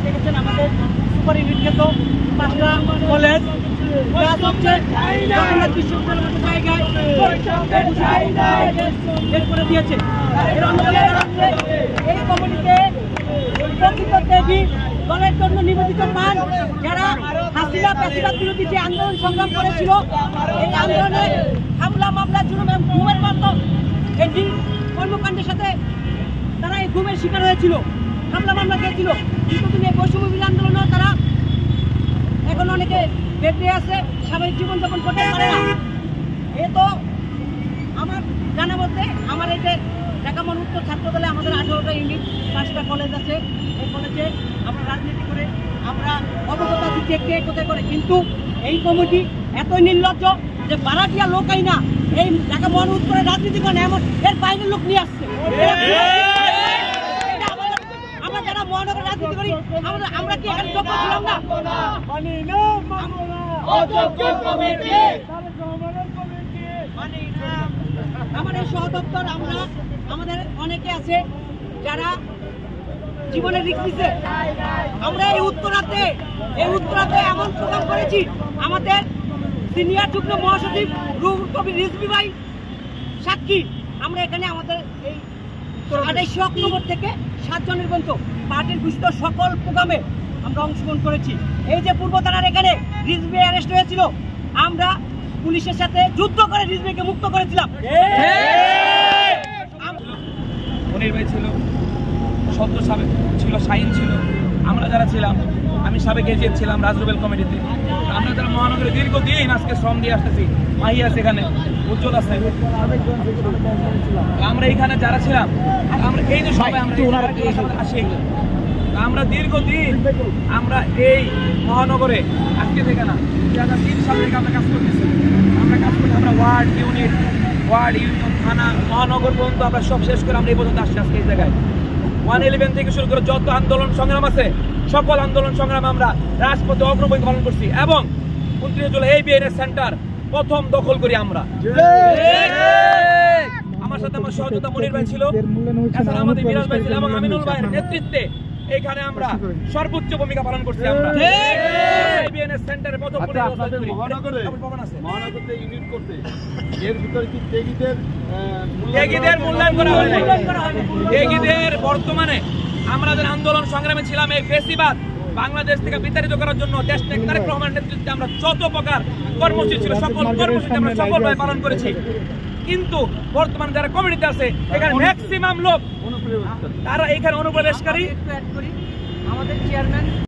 দেখেছেন আমাদের super unit খেত 5টা কলেজ করে দিয়েছে। এই কমিটিতে দলের জন্য নিবেদিত পান যারা হাসিনা প্যাসিবাদ বিরোধী যে আন্দোলন সংগ্রাম করেছিল, এই আন্দোলনে হামলা মামলা জুলুম এবং গুমের মতো একটি কর্মকাণ্ডের সাথে তারা এই গুমের শিকার হয়েছিল, হামলা মামলা খেয়েছিল। দীর্ঘদিন এই বৈষম্য বিরোধী আন্দোলনেও তারা এখন অনেকে বেঁচে আছে, স্বাভাবিক জীবনযাপন করতে পারে না। এ তো আমার জানা মতে আমার এই যে ঢাকা মহানগর উত্তর ছাত্র দলে আমাদের 18টা ইউনিট, 5টা কলেজ আছে। এই কলেজে আমরা রাজনীতি করে আমরা অবগত আছি কে কোথায় করে, কিন্তু এই কমিটি এতই নির্লজ্জ যে বারাটিয়া লোকাই না এই ঢাকা মহানগর উত্তরে রাজনীতি করে এমন এর বাইরের লোক নিয়ে আসছে। আমরা যারা মহানগর রাজনীতি করি আমরা কি এখানে যোগ্য ছিলাম না? আমাদের সহদপ্তর আমরা আমাদের অনেকে আছে যারা জীবনের রিস্ক নিছে। আমরা এই উত্তরাতে এমন প্রোগ্রাম করেছি, আমাদের সিনিয়র যুগ্ম মহাসচিব রুহুল কবির রিজভী ভাই সাক্ষী। আমরা এখানে আমাদের এই 28 অক্টোবর থেকে 7 জনের পর্যন্ত পার্টির ঘোষিত সকল প্রোগ্রামে আমরা অংশগ্রহণ করেছি। এই যে পূর্ব থানার এখানে রিজভী অ্যারেস্ট হয়েছিল, আমরা পুলিশের সাথে যুদ্ধ করে রিজভীকে মুক্ত করেছিলাম। মনির ভাই ছিল, সদ্য সাবেক ছিল, শাহিন ছিল, আমরা যারা ছিলাম, আমি সাবেক এজিএফ ছিলাম রাজরুবেল কমিটিতে। আমরা যারা মহানগরে দীর্ঘদিন আজকে শ্রম দিয়ে আসতেছি, মাহি আছে এখানে, উজ্জ্বল আছে, আমরা এখানে যারা ছিলাম, আমরা এই যে সবাই আমরা আসি, আমরা দীর্ঘদিন আমরা এই মহানগরে আজকে থেকে না 2003 সাল থেকে আমরা কাজ করতেছি। আমরা ওয়ার্ড ইউনিট, ইউনিয়ন, থানা, মহানগর পর্যন্ত আমরা সব শেষ করে আমরা এই পর্যন্ত আসছি। আজকে এই জায়গায় 111 থেকে শুরু করে যত আন্দোলন সংগ্রাম আছে সকল আন্দোলন সংগ্রাম আমরা রাজপথে অগ্রগতি পালন করছি এবং 29 জুলাই এই বিএনএস সেন্টার প্রথম দখল করি আমরা। আমার সাথে আমার সহযোগিতা মনির ভাই ছিল, এছাড়া আমাদের মিরাজ ভাই ছিল এবং আমিনুল ভাইয়ের নেতৃত্বে এখানে আমরা সর্বোচ্চ ভূমিকা পালন করছি। আমরা বিএনএস সেন্টারে প্রথম মহানগরে ইউনিট করতে এর ভিতরে কি ত্যাগীদের মূল্যায়ন করা হয় নাই। ত্যাগীদের বর্তমানে আমরা যে আন্দোলন সংগ্রামে ছিলাম এই ফেসিবাদ বাংলাদেশ থেকে বিতাড়িত করার জন্য দেশ থেকে তারেক রহমানের নেতৃত্বে আমরা যত প্রকার কর্মসূচি ছিল সকল কর্মসূচি আমরা সফলভাবে পালন করেছি। কিন্তু বর্তমানে যারা কমিটিতে আছে এখানে ম্যাক্সিমাম লোক তারা এখানে অনুপ্রবেশকারী। আমাদের চেয়ারম্যান